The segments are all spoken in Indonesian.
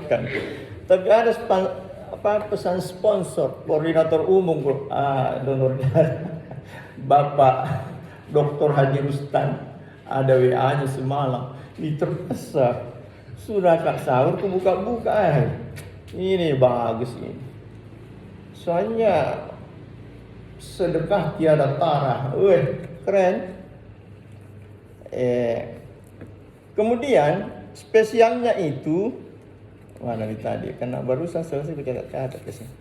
sampaikan. Tapi ada pesan sponsor, koordinator umum donor darah, Bapak Dr. Haji Rustan, ada WA-nya semalam. Terpaksa sudah kak sahur ke buka-buka. Ini bagus ini. Soalnya sedekah tiada tara. Keren. Kemudian spesialnya itu mana nih tadi? Karena barusan selesai catat ke sini.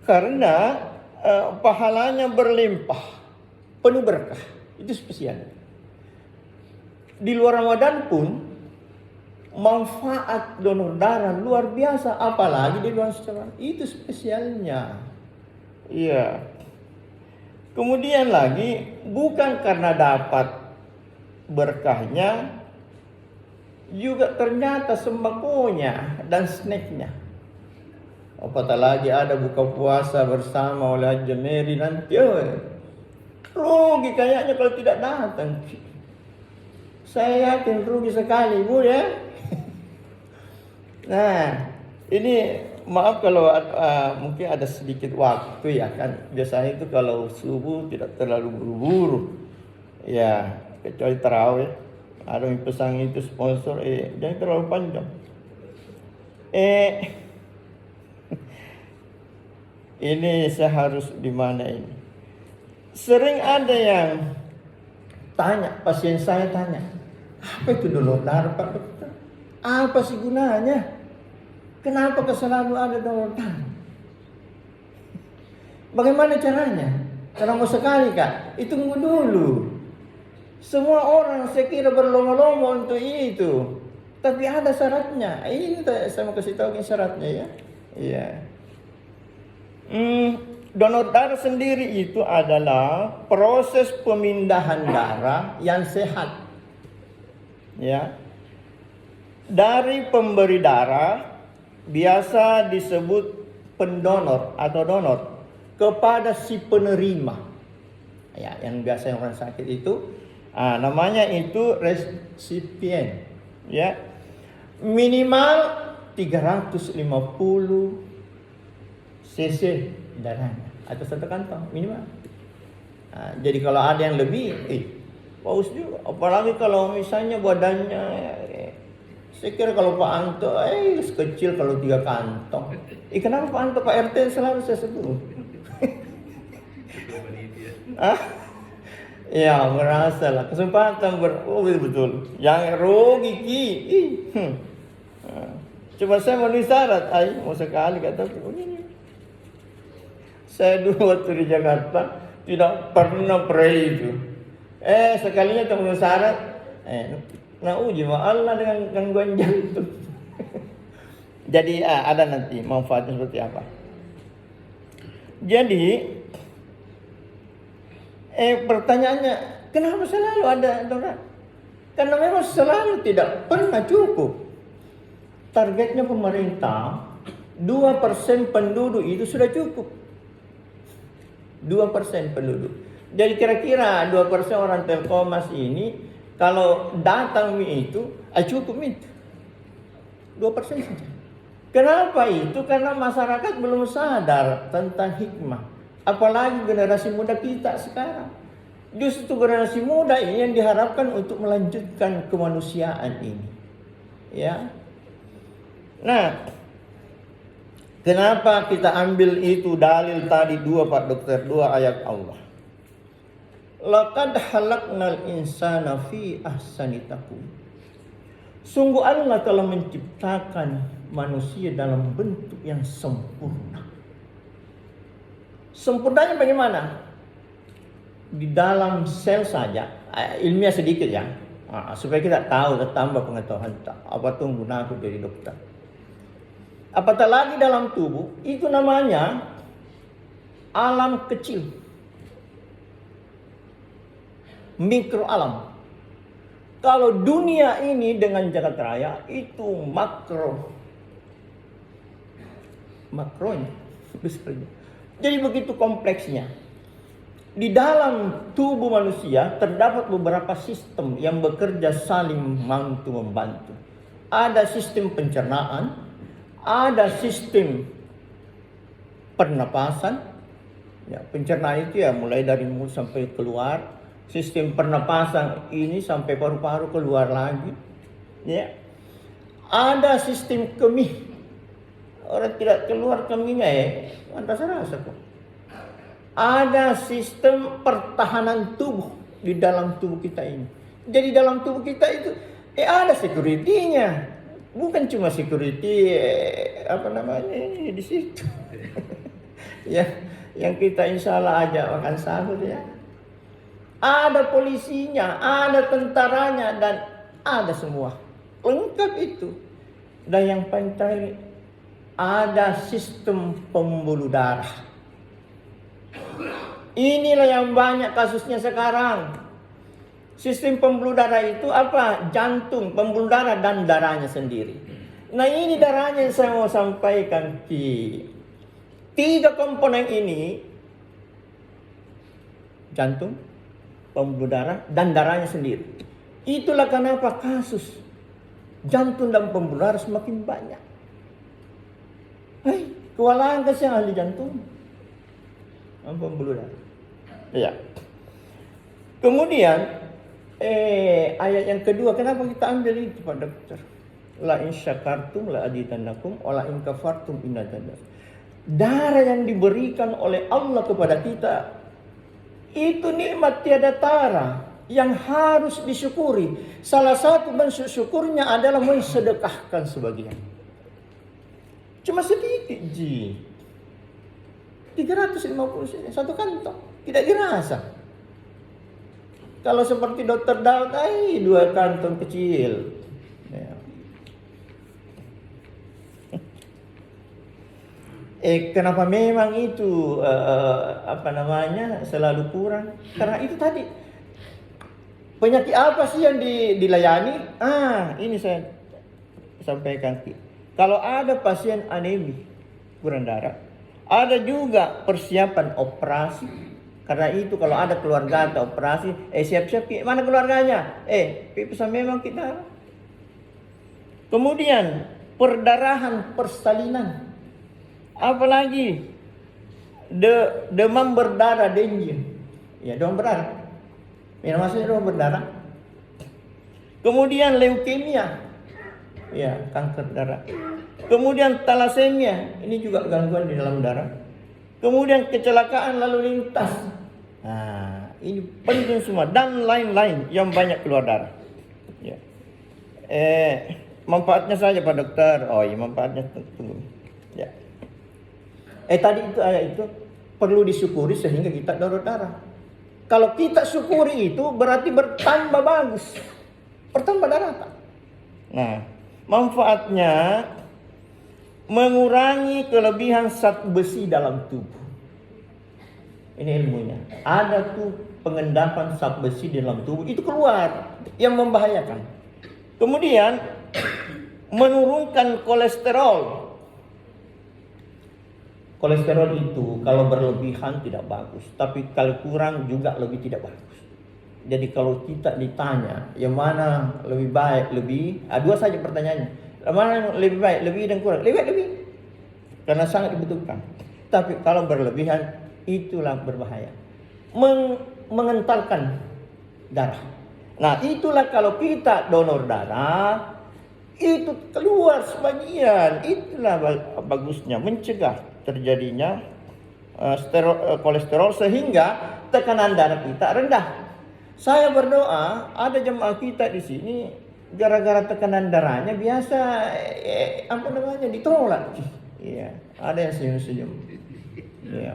Karena pahalanya berlimpah, penuh berkah. Itu spesial. Di luar Ramadan pun manfaat donor darah luar biasa, apalagi di bulan Syawal. Itu spesialnya. Iya. Kemudian lagi, bukan karena dapat berkahnya, juga ternyata sembakonya dan snacknya. Apatah lagi ada buka puasa bersama oleh Haji Mary nanti. Rugi kayaknya kalau tidak datang. Saya yakin rugi sekali, Bu ya. Nah, ini maaf kalau mungkin ada sedikit waktu ya kan. Biasanya itu kalau subuh tidak terlalu buru-buru. Ya, kecuali tarawih. Ada yang pesan itu sponsor, jangan terlalu panjang. Ini saya harus di mana ini? Sering ada yang tanya, pasien saya tanya, apa itu donor darah Pak Dokter? Apa sih gunanya? Kenapa selalu ada donor darah? Bagaimana caranya? Karena mau sekali Kak, itu tunggu dulu. Semua orang saya kira berlomba-lomba untuk itu. Tapi ada syaratnya. Ini saya mau kasih tahu syaratnya ya. Iya. Donor darah sendiri itu adalah proses pemindahan darah yang sehat. Ya. Dari pemberi darah biasa disebut pendonor atau donor kepada si penerima. Ya, yang biasa orang sakit itu namanya itu resipien. Ya. Minimal 350 cc darahnya atau 1 kantong minimal. Jadi kalau ada yang lebih, paus juga. Apalagi kalau misalnya badannya, saya kira kalau Pak Anto, kecil kalau 3 kantong. Kenapa Pak Anto, Pak RT selalu saya sebut? Ya merasa lah kesempatan betul. Yang rugi ki. Coba saya menulis syarat, mau sekali kata begini. Saya dulu waktu di Jakarta tidak pernah pray itu. Sekalinya temukan syarat, uji sama Allah dengan gangguan jantung. Jadi ada nanti manfaatnya seperti apa. Jadi pertanyaannya, kenapa selalu ada donor? Karena memang selalu tidak pernah cukup. Targetnya pemerintah 2% penduduk itu sudah cukup. 2% penduduk. Jadi kira-kira 2% orang Telkomas ini kalau datang itu cukup itu 2% saja. Kenapa itu? Karena masyarakat belum sadar tentang hikmah. Apalagi generasi muda kita sekarang. Justru generasi muda ini yang diharapkan untuk melanjutkan kemanusiaan ini. Ya. Nah, kenapa kita ambil itu dalil tadi 2 Pak Dokter, 2 ayat Allah. Laqad khalaqnal insana fi ahsani taqwim. Sungguh Allah telah menciptakan manusia dalam bentuk yang sempurna. Sempurnanya bagaimana? Di dalam sel saja, ilmiah sedikit ya, supaya kita tahu, tambah pengetahuan apa tuh guna aku jadi dokter. Apatah lagi dalam tubuh, itu namanya alam kecil, mikro alam. Kalau dunia ini dengan jagat raya itu makronya besarnya. Jadi begitu kompleksnya. Di dalam tubuh manusia terdapat beberapa sistem yang bekerja saling membantu. Ada sistem pencernaan, ada sistem pernapasan. Ya, pencernaan itu ya mulai dari mulut sampai keluar. Sistem pernapasan ini sampai paru-paru keluar lagi. Ya. Ada sistem kemih. Orang tidak keluar kemihnya rasa kok. Ada sistem pertahanan tubuh di dalam tubuh kita ini. Jadi dalam tubuh kita itu ada security-nya. Bukan cuma security di situ. Ya, yang kita insya Allah ajak makan sahur ya. Ada polisinya, ada tentaranya, dan ada semua. Lengkap itu. Dan yang paling terakhir, ada sistem pembuluh darah. Inilah yang banyak kasusnya sekarang. Sistem pembuluh darah itu apa? Jantung, pembuluh darah, dan darahnya sendiri. Nah, ini darahnya yang saya mau sampaikan. Tiga komponen ini, jantung, pembuluh darah, dan darahnya sendiri. Itulah kenapa kasus jantung dan pembuluh darah semakin banyak. Kewalahan kasih ahli jantung, pembuluh darah. Ya. Kemudian ayat yang kedua, kenapa kita ambil itu Pak Dokter? La in syakartum la azidannakum wa la in kafartum inna dzab. Darah yang diberikan oleh Allah kepada kita itu nikmat tiada tara yang harus disyukuri. Salah satu bentuk syukurnya adalah mensedekahkan sebagian. Cuma sedikit 350 sen, satu kantong, tidak dirasa. Kalau seperti Dokter Daud, 2 kantong kecil. Ya. Kenapa memang itu selalu kurang? Karena itu tadi. Penyakit apa sih yang dilayani? Ini saya sampaikan. Kalau ada pasien anemi, kurang darah, ada juga persiapan operasi. Karena itu kalau ada keluarga atau operasi, siap-siap, mana keluarganya? Pesan memang kita. Kemudian perdarahan persalinan. Apalagi demam berdarah, dengue. Ya, demam berdarah. Ya, maksudnya demam berdarah. Kemudian leukemia. Ya, kanker darah. Kemudian talasemia, ini juga gangguan di dalam darah. Kemudian kecelakaan lalu lintas. Ini penting semua, dan lain-lain yang banyak keluar darah. Ya. Manfaatnya saja Pak Dokter. Manfaatnya tunggu. Ya. Tadi itu ayat itu perlu disyukuri sehingga kita donor darah. Kalau kita syukuri itu berarti bertambah bagus. Bertambah darah Pak. Nah, manfaatnya mengurangi kelebihan zat besi dalam tubuh. Ini ilmunya. Ada tuh pengendapan zat besi di dalam tubuh itu keluar yang membahayakan. Kemudian menurunkan kolesterol. Kolesterol itu kalau berlebihan tidak bagus, tapi kalau kurang juga lebih tidak bagus. Jadi kalau kita ditanya yang mana lebih baik, dua saja pertanyaannya. Yang mana yang lebih baik, lebih dan kurang? Lebih. Karena sangat dibutuhkan. Tapi kalau berlebihan itulah berbahaya. Mengentalkan darah. Nah, itulah kalau kita donor darah itu keluar sebagian. Itulah bagusnya mencegah terjadinya kolesterol sehingga tekanan darah kita rendah. Saya berdoa ada jemaah kita di sini gara-gara tekanan darahnya biasa ditolak. Iya, ada yang senyum-senyum. Iya.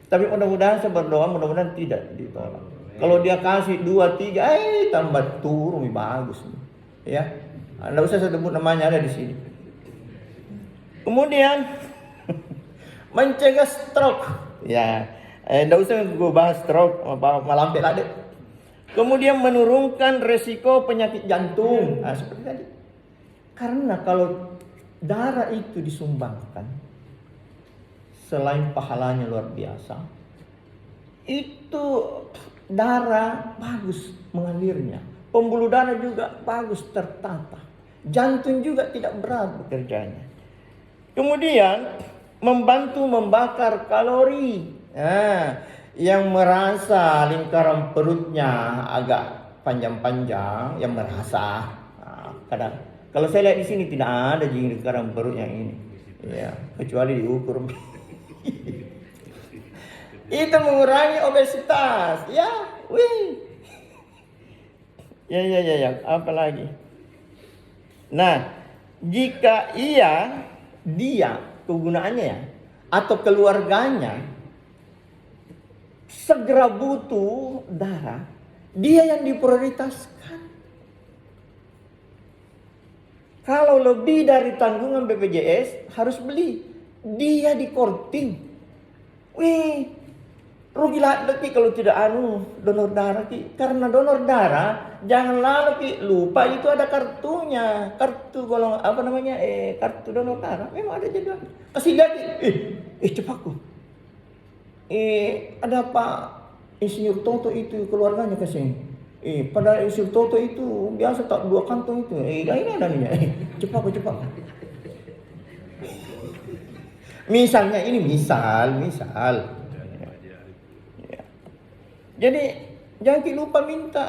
Tapi mudah-mudahan saya berdoa mudah-mudahan tidak ditolak. Kalau dia kasih 2, 3, tambah turun bagus. Ya. Enggak usah saya sebut namanya, ada di sini. Kemudian mencegah stroke. Ya. Enggak usah gue bahas stroke, malam ada. Kemudian menurunkan resiko penyakit jantung. Seperti tadi. Karena kalau darah itu disumbangkan, selain pahalanya luar biasa, itu darah bagus mengalirnya. Pembuluh darah juga bagus tertata. Jantung juga tidak berat bekerjanya. Kemudian membantu membakar kalori. Nah, yang merasa lingkaran perutnya agak panjang-panjang, yang merasa. Nah, kadang kalau saya lihat di sini tidak ada lingkaran perut yang ini. Ya, kecuali diukur. Itu mengurangi obesitas. Ya, wih. Ya. Apa lagi? Nah, jika dia kegunaannya ya, atau keluarganya segera butuh darah, dia yang diprioritaskan. Kalau lebih dari tanggungan BPJS harus beli, dia di korting. Wih, rugi lagi kalau tidak donor darah ki. Karena donor darah jangan lalu ki lupa itu ada kartunya, kartu golongan kartu donor darah memang ada jadwal. Kasih lagi, cepat kok. Ada Pak Insinyur Toto itu keluarganya kasih. Pada Insinyur Toto itu biasa tak 2 kantong itu. Ini ada nih. Cepat kok. Misalnya ini misal. Ya. Jadi jangan lupa minta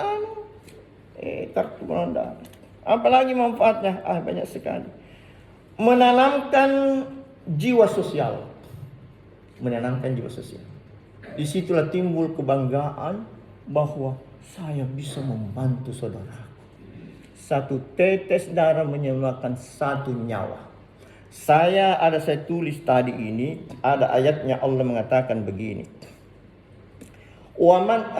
kartu donor darah. Apalagi manfaatnya? Banyak sekali. Menanamkan jiwa sosial. Disitulah timbul kebanggaan bahwa saya bisa membantu saudara. 1 tetes darah menyelamatkan 1 nyawa. Saya tulis tadi ini, ada ayatnya Allah mengatakan begini. Waman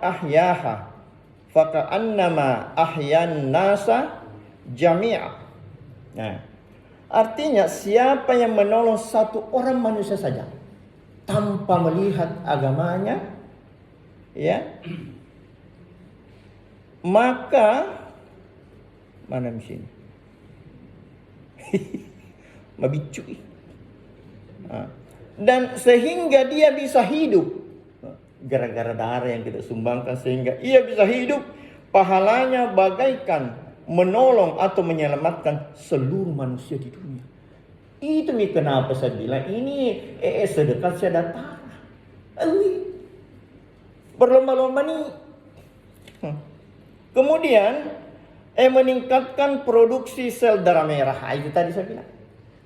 ahyaha faka'annama ahyan nasa jami'a. Nah, artinya siapa yang menolong 1 orang manusia saja tanpa melihat agamanya, ya, maka mana di sini? Mabicui. Dan sehingga dia bisa hidup gara-gara darah yang kita sumbangkan, sehingga ia bisa hidup, pahalanya bagaikan menolong atau menyelamatkan seluruh manusia di dunia. Itu kenapa saya bilang ini sedekah sedekah. Berlomba-lomba nih. Kemudian meningkatkan produksi sel darah merah. Itu tadi saya bilang.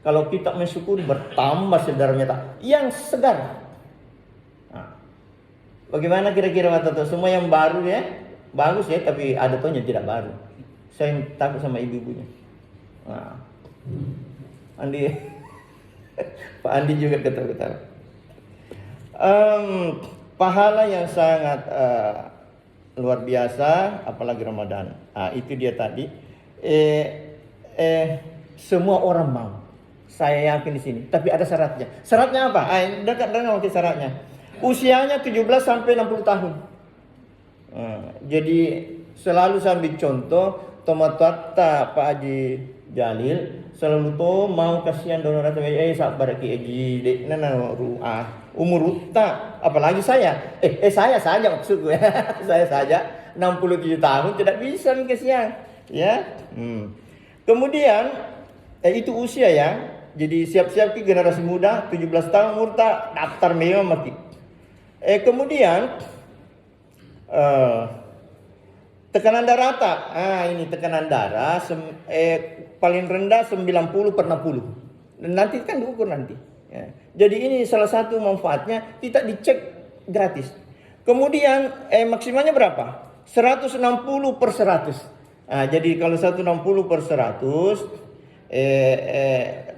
Kalau kita mensyukuri bertambah sel darah merah yang segar. Bagaimana kira-kira Pak Toto? Semua yang baru ya, bagus ya, tapi ada tonya tidak baru. Saya takut sama ibu-ibunya. Andi, Pak Andi juga ketawa-ketawa. Pahala yang sangat luar biasa, apalagi Ramadan. Itu dia tadi. Semua orang mau. Saya yakin di sini. Tapi ada syaratnya. Syaratnya apa? Dekat dengan syaratnya. Usianya 17 sampai 60 tahun. Jadi selalu saya ambil contoh Tomatata Pak Haji Jalil selalu mau kasihan donor darah sabar ki Haji umur tak, apalagi saya saya saja maksud gue. Saya saja 67 tahun tidak bisa kasihan ya. Kemudian itu usia ya. Jadi siap-siap ki generasi muda 17 tahun umur tak daftar memang mati. Kemudian tekanan darah tak. Ini tekanan darah paling rendah 90/60. Dan nanti kan diukur nanti. Ya. Jadi ini salah satu manfaatnya, kita dicek gratis. Kemudian maksimalnya berapa? 160/100. Jadi kalau 160/100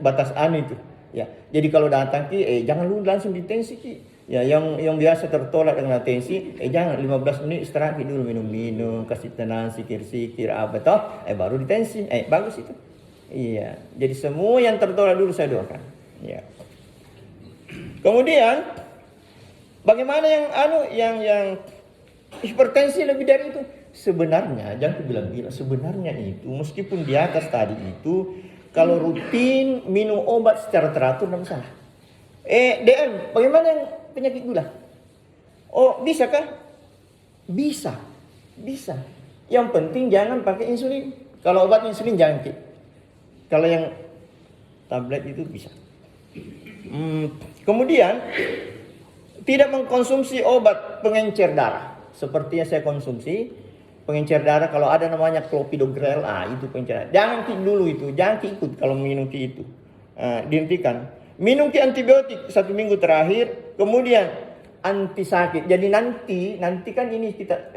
batas itu. Ya. Jadi kalau datang ki jangan lu langsung ditensi ki. Ya, yang biasa tertolak dengan tensi, jangan 15 menit istirahat dulu, minum-minum, kasih tenang, sikir-sikir apa toh, baru ditensi. Bagus itu. Iya. Jadi semua yang tertolak dulu saya doakan. Ya. Kemudian bagaimana yang hipertensi lebih dari itu? Sebenarnya jangan bilang-bilang, sebenarnya itu meskipun di atas tadi itu kalau rutin minum obat secara teratur tidak masalah. DM, bagaimana yang penyakit gula? Oh, bisa kah? Bisa. Bisa. Yang penting jangan pakai insulin. Kalau obat insulin jangan, Ki. Kalau yang tablet itu bisa. Kemudian tidak mengkonsumsi obat pengencer darah. Seperti yang saya konsumsi pengencer darah, kalau ada namanya clopidogrel, itu pengencer darah. Jangan Ki dulu itu, jangan Ki ikut kalau minum Ki itu. Dihentikan. Minum Ki antibiotik 1 minggu terakhir, kemudian anti sakit. Jadi nanti kan ini kita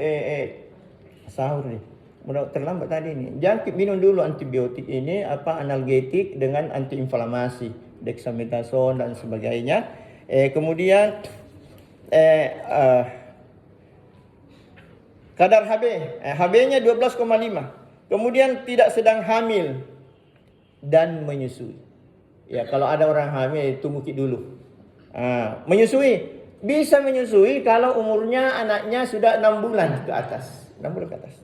sahur nih. Udah terlambat tadi ini. Jangan minum dulu antibiotik ini analgetik dengan antiinflamasi, dexamethasone dan sebagainya. Kemudian kadar HB-nya 12,5. Kemudian tidak sedang hamil dan menyusui. Ya, kalau ada orang hamil tunggu dulu. Menyusui bisa menyusui kalau umurnya anaknya sudah 6 bulan ke atas. 6 bulan ke atas.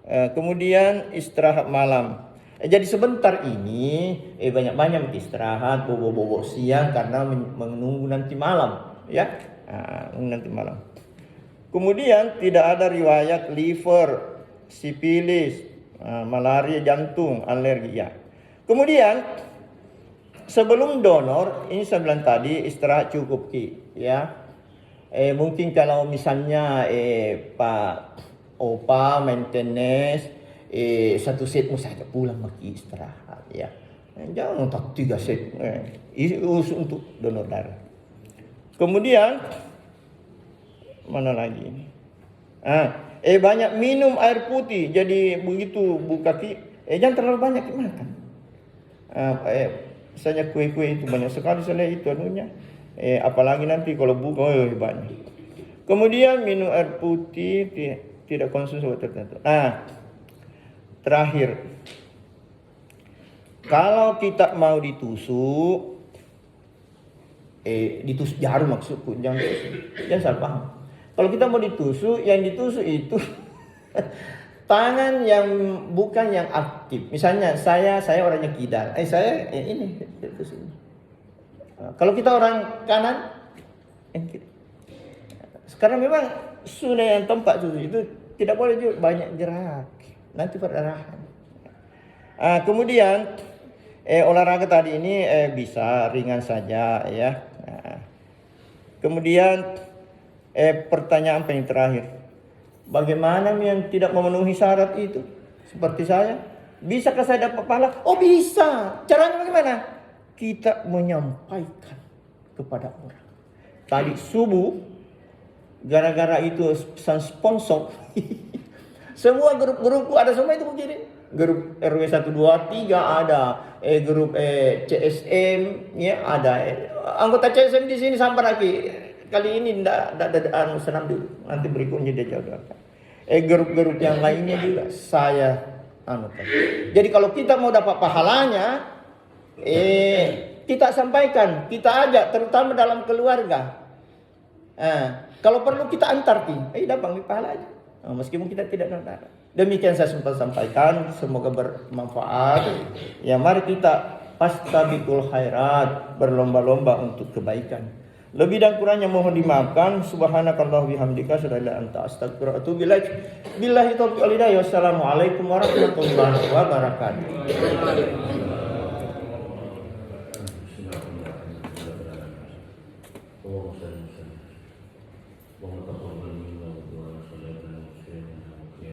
Kemudian istirahat malam. Jadi sebentar ini banyak-banyak istirahat, bobo-bobo siang karena menunggu nanti malam, ya. Nanti malam. Kemudian tidak ada riwayat liver, sipilis, malaria jantung, alergi, ya. Kemudian sebelum donor, ini saya bilang tadi istirahat cukup, Ki, ya. Mungkin kalau misalnya Pak Opa maintenance 1 set saja pulang lagi istirahat, ya. Jangan tak 3 set. Untuk donor darah. Kemudian mana lagi? Banyak minum air putih. Jadi begitu buka Ki, jangan terlalu banyak makan. Misalnya kue-kue itu banyak sekali saya itu anunya. Apalagi nanti kalau buka banyak. Kemudian minum air putih, tidak konsumsi obat tertentu. Terakhir, kalau kita mau ditusuk jarum maksudku, jangan salah paham. Kalau kita mau ditusuk, yang ditusuk itu tangan yang bukan yang aktif. Misalnya saya orangnya kidal, ini tusuk. Kalau kita orang kanan, sekarang memang sudah yang tempat tusuk itu tidak boleh juga banyak gerak, nanti perdarahan. Kemudian olahraga tadi ini bisa ringan saja, ya. Kemudian pertanyaan paling terakhir, bagaimana yang tidak memenuhi syarat itu? Seperti saya, bisakah saya dapat pahala? Oh bisa. Caranya bagaimana? Kita menyampaikan kepada orang. Tadi subuh, gara-gara itu pesan sponsor, semua grup-grupku ada semua itu begini. Grup RW 1, 2, 3 ada, grup CSM, ya ada. Anggota CSM di sini sampai lagi. Kali ini tidak senam dulu. Nanti berikutnya dia jadwalkan. Grup-grup yang lainnya juga saya anukan. Jadi kalau kita mau dapat pahalanya, kita sampaikan, kita ajak, terutama dalam keluarga. Kalau perlu kita antar, dapat pahalanya. Meskipun kita tidak nonton. Demikian saya sempat sampaikan, semoga bermanfaat. Ya, mari kita fastabiqul khairat, berlomba-lomba untuk kebaikan. Lebih dan kurangnya mohon dimaafkan. Subhanakallah bihamdika, asyhadu an la ilaha illa anta, astaghfiruka wa atubu ilaik. Billahi taufiq wal hidayah. Wassalamualaikum warahmatullahi wabarakatuh.